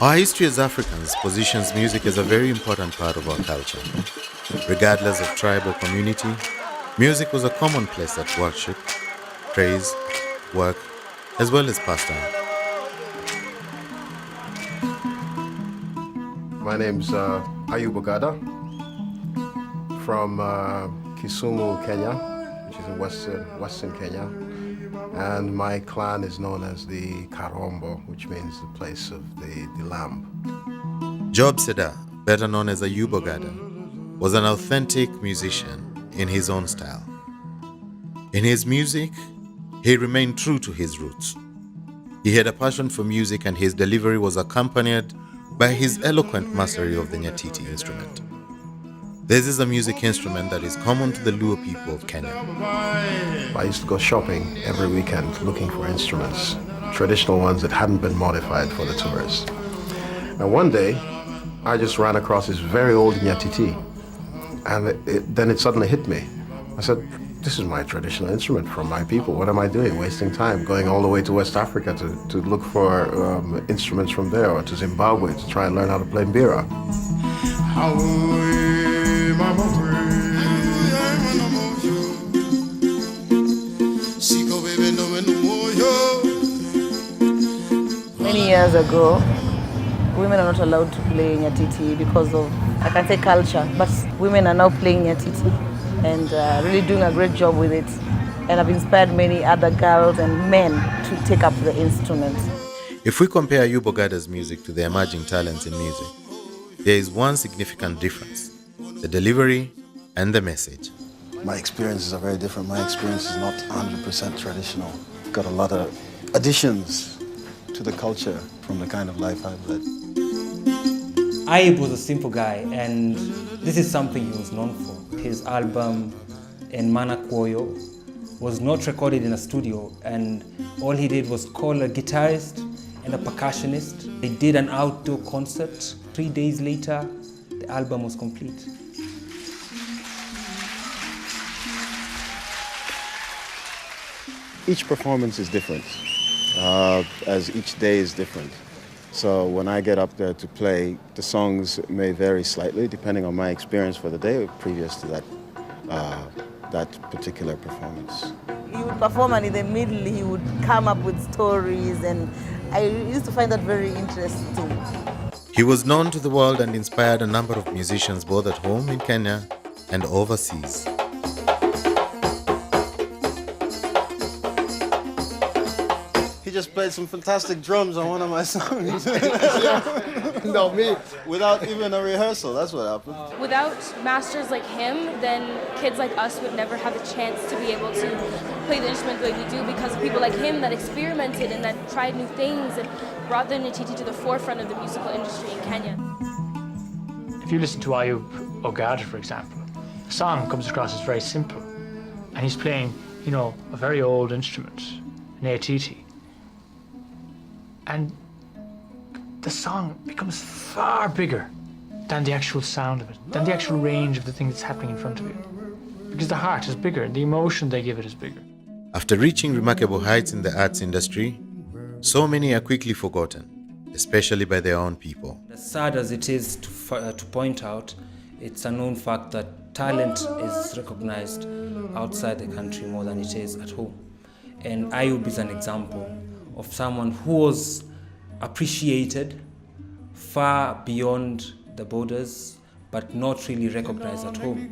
Our history as Africans positions music as a very important part of our culture. Regardless of tribe or community, music was a commonplace at worship, praise, work, as well as pastime. My name's Ayub Ogada from Kisumu, Kenya, which is in western Kenya. And my clan is known as the Karombo, which means the place of the lamb. Job Seda, better known as Ayub Ogada, was an authentic musician in his own style. In his music, he remained true to his roots. He had a passion for music, and his delivery was accompanied by his eloquent mastery of the Nyatiti instrument. This is a music instrument that is common to the Luo people of Kenya. I used to go shopping every weekend looking for instruments, traditional ones that hadn't been modified for the tourists. And one day, I just ran across this very old Nyatiti, and then it suddenly hit me. I said, this is my traditional instrument from my people. What am I doing? Wasting time going all the way to West Africa to look for instruments from there, or to Zimbabwe to try and learn how to play mbira. Many years ago, women are not allowed to play Nyatiti because of, I can say, culture, but women are now playing Nyatiti and really doing a great job with it, and have inspired many other girls and men to take up the instrument. If we compare Ayub Ogada's music to the emerging talents in music, there is one significant difference: the delivery and the message. My experiences are very different. My experience is not 100% traditional. I've got a lot of additions to the culture from the kind of life I've led. Ayub was a simple guy, and this is something he was known for. His album, Mana Kwoyo, was not recorded in a studio, and all he did was call a guitarist and a percussionist. They did an outdoor concert. 3 days later, the album was complete. Each performance is different, as each day is different. So when I get up there to play, the songs may vary slightly depending on my experience for the day previous to that particular performance. He would perform, and in the middle he would come up with stories, and I used to find that very interesting. He was known to the world and inspired a number of musicians both at home in Kenya and overseas. He just played some fantastic drums on one of my songs. No, me. Without even a rehearsal, that's what happened. Without masters like him, then kids like us would never have a chance to be able to play the instrument the way we do, because of people like him that experimented and that tried new things and brought the Nyatiti to the forefront of the musical industry in Kenya. If you listen to Ayub Ogada, for example, the song comes across as very simple, and he's playing, a very old instrument, an Nyatiti. And the song becomes far bigger than the actual sound of it, than the actual range of the thing that's happening in front of you. Because the heart is bigger, the emotion they give it is bigger. After reaching remarkable heights in the arts industry, so many are quickly forgotten, especially by their own people. As sad as it is to point out, it's a known fact that talent is recognized outside the country more than it is at home. And Ayub is an example of someone who was appreciated far beyond the borders, but not really recognized at home.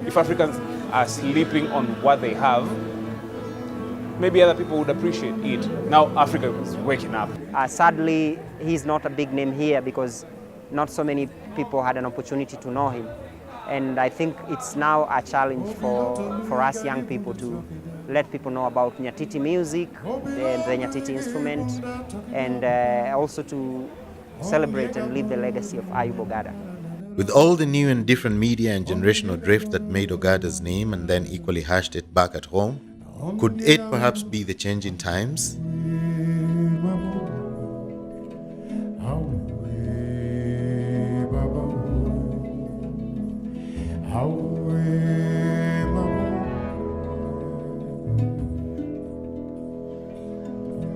If Africans are sleeping on what they have, maybe other people would appreciate it. Now Africa is waking up. Sadly, he's not a big name here because not so many people had an opportunity to know him. And I think it's now a challenge for us young people to let people know about Nyatiti music, the Nyatiti instrument, and also to celebrate and live the legacy of Ayub Ogada. With all the new and different media and generational drift that made Ogada's name and then equally hashed it back at home, could it perhaps be the change in times?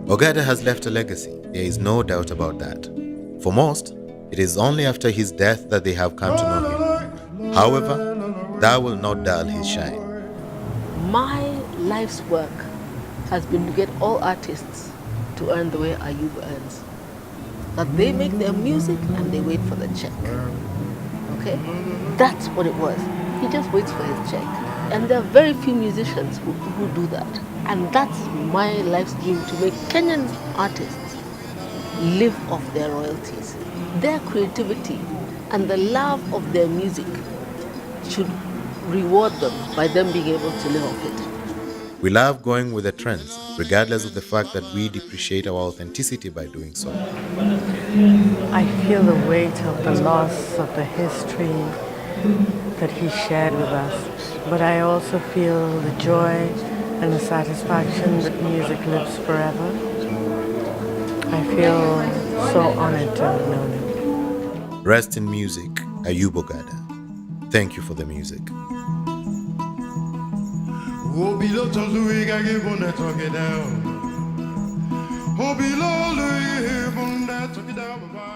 Ogada has left a legacy, there is no doubt about that. For most, it is only after his death that they have come to know him. However, that will not dull his shine. My life's work has been to get all artists to earn the way Ayub earns. That they make their music and they wait for the check. Okay? That's what it was. He just waits for his check. And there are very few musicians who do that. And that's my life's dream, to make Kenyan artists live off their royalties. Their creativity and the love of their music should reward them by them being able to live off it. We love going with the trends, regardless of the fact that we depreciate our authenticity by doing so. I feel the weight of the loss of the history that he shared with us, but I also feel the joy and the satisfaction that music lives forever. I feel so honored to have known him. Rest in music, Ayub Ogada. Thank you for the music. Oh, below Tozui, I give on that talk it down. Oh, below, I give on that talk it down.